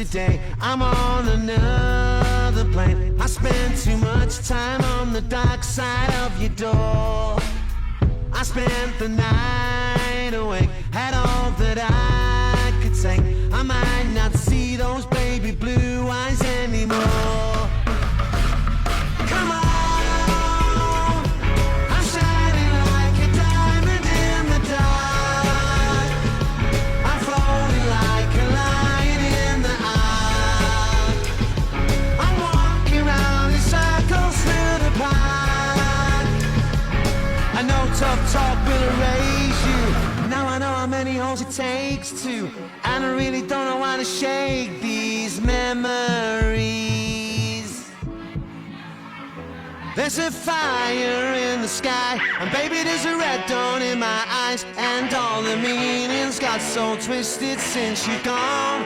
today I'm on another plane. I spent too much time on the dark side of your door. I spent the night awake, had all that I could take. I might not see those baby blue eyes anymore. Come on, I'm shining like a diamond in the dark. I'm floating like a lion in the ark. I'm walking round in circles through the park. I know tough talk will erase you. Now I know how many holes it takes to. And I really don't know how to shake these memories. There's a fire in the sky, and baby there's a red dawn in my eyes. And all the meanings got so twisted since you're gone.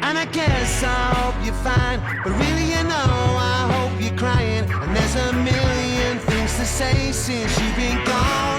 And I guess I hope you're fine, but really you know I hope you're crying. And there's a million things to say since you've been gone.